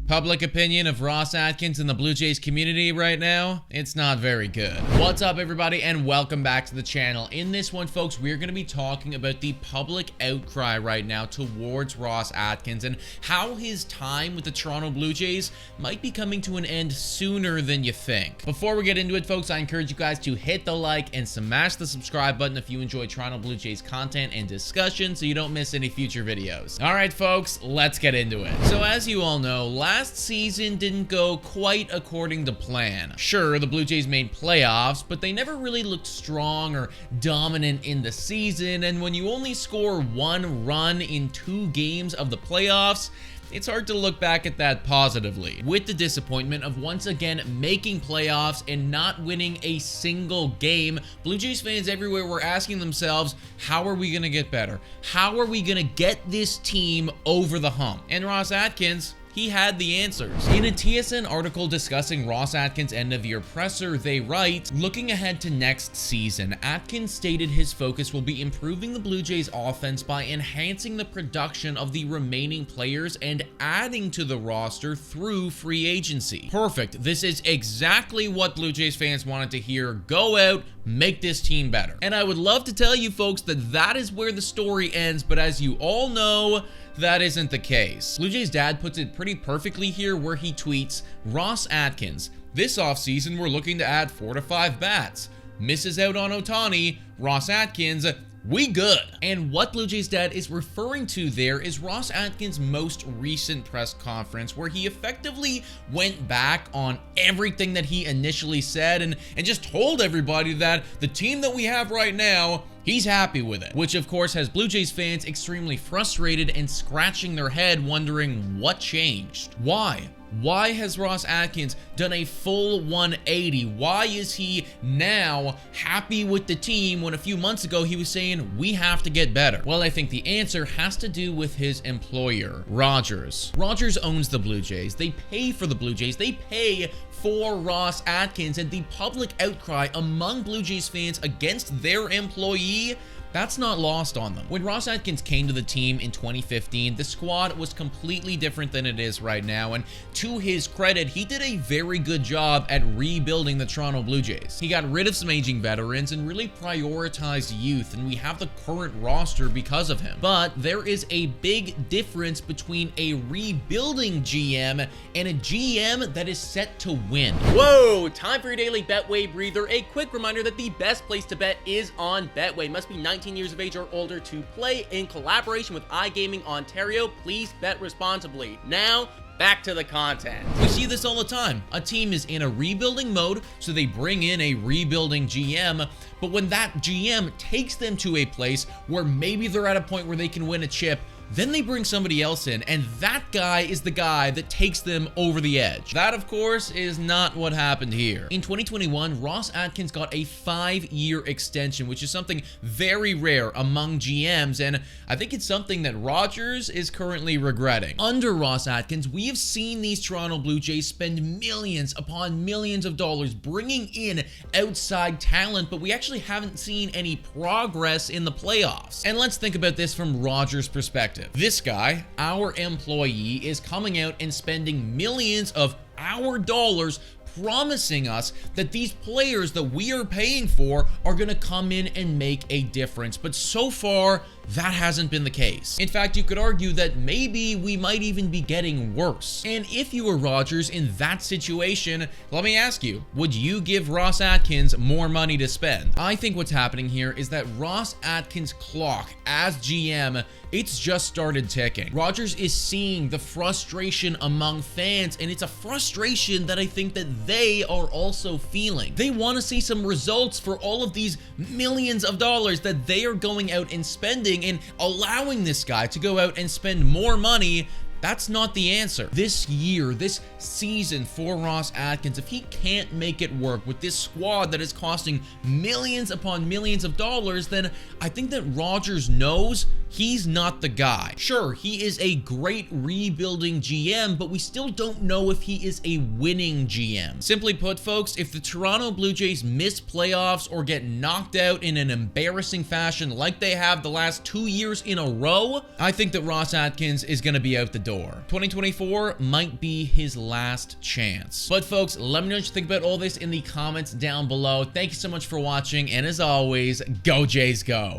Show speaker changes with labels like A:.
A: Public opinion of Ross Atkins in the Blue Jays community right now, it's not very good. What's up, everybody, and welcome back to the channel. In this one, folks, we're going to be talking about the public outcry right now towards Ross Atkins and how his time with the Toronto Blue Jays might be coming to an end sooner than you think. Before we get into it, folks, I encourage you guys to hit the like and smash the subscribe button if you enjoy Toronto Blue Jays content and discussion so you don't miss any future videos. All right, folks, let's get into it. So as you all know, last season didn't go quite according to plan. Sure, the Blue Jays made playoffs, but they never really looked strong or dominant in the season, and when you only score one run in 2 games of the playoffs, it's hard to look back at that positively. With the disappointment of once again making playoffs and not winning a single game, Blue Jays fans everywhere were asking themselves, how are we gonna get better? How are we gonna get this team over the hump? And Ross Atkins, he had the answers. In a TSN article discussing Ross Atkins' end-of-year presser, they write, looking ahead to next season, Atkins stated his focus will be improving the Blue Jays offense by enhancing the production of the remaining players and adding to the roster through free agency. Perfect. This is exactly what Blue Jays fans wanted to hear. Go out, make this team better. And I would love to tell you folks that that is where the story ends, but as you all know, that isn't the case. Blue Jays dad puts it pretty perfectly here where he tweets, Ross Atkins, this offseason we're looking to add 4 to 5 bats. Misses out on Ohtani, Ross Atkins, we good. And what Blue Jays dad is referring to there is Ross Atkins' most recent press conference where he effectively went back on everything that he initially said and just told everybody that the team that we have right now, he's happy with it, which of course has Blue Jays fans extremely frustrated and scratching their head wondering what changed. Why? Why has Ross Atkins done a full 180? Why is he now happy with the team when a few months ago he was saying we have to get better? Well, I think the answer has to do with his employer, Rogers. Rogers owns the Blue Jays. They pay for the Blue Jays. They pay for Ross Atkins, and the public outcry among Blue Jays fans against their employee, that's not lost on them. When Ross Atkins came to the team in 2015, the squad was completely different than it is right now, and to his credit, he did a very good job at rebuilding the Toronto Blue Jays. He got rid of some aging veterans and really prioritized youth, and we have the current roster because of him. But there is a big difference between a rebuilding GM and a GM that is set to win.
B: Whoa, time for your daily Betway breather. A quick reminder that the best place to bet is on Betway. Must be 19 years of age or older to play in collaboration with iGaming Ontario. Please bet responsibly. Now, back to the content.
A: We see this all the time. A team is in a rebuilding mode, so they bring in a rebuilding GM, but when that GM takes them to a place where maybe they're at a point where they can win a chip, then they bring somebody else in, and that guy is the guy that takes them over the edge. That, of course, is not what happened here. In 2021, Ross Atkins got a 5-year extension, which is something very rare among GMs, and I think it's something that Rogers is currently regretting. Under Ross Atkins, we have seen these Toronto Blue Jays spend millions upon millions of dollars bringing in outside talent, but we actually haven't seen any progress in the playoffs. And let's think about this from Rogers' perspective. This guy, our employee, is coming out and spending millions of our dollars promising us that these players that we are paying for are going to come in and make a difference. But so far, that hasn't been the case. In fact, you could argue that maybe we might even be getting worse. And if you were Rogers in that situation, let me ask you, would you give Ross Atkins more money to spend? I think what's happening here is that Ross Atkins' clock as GM, it's just started ticking. Rogers is seeing the frustration among fans, and it's a frustration that I think that they are also feeling. They want to see some results for all of these millions of dollars that they are going out and spending, and allowing this guy to go out and spend more money. That's not the answer. This year, this season for Ross Atkins, if he can't make it work with this squad that is costing millions upon millions of dollars, then I think that Rogers knows he's not the guy. Sure, he is a great rebuilding GM, but we still don't know if he is a winning GM. Simply put, folks, if the Toronto Blue Jays miss playoffs or get knocked out in an embarrassing fashion like they have the last 2 years in a row, I think that Ross Atkins is going to be out the door. door. 2024 might be his last chance. But folks, let me know what you think about all this in the comments down below. Thank you so much for watching, and as always, go Jays go!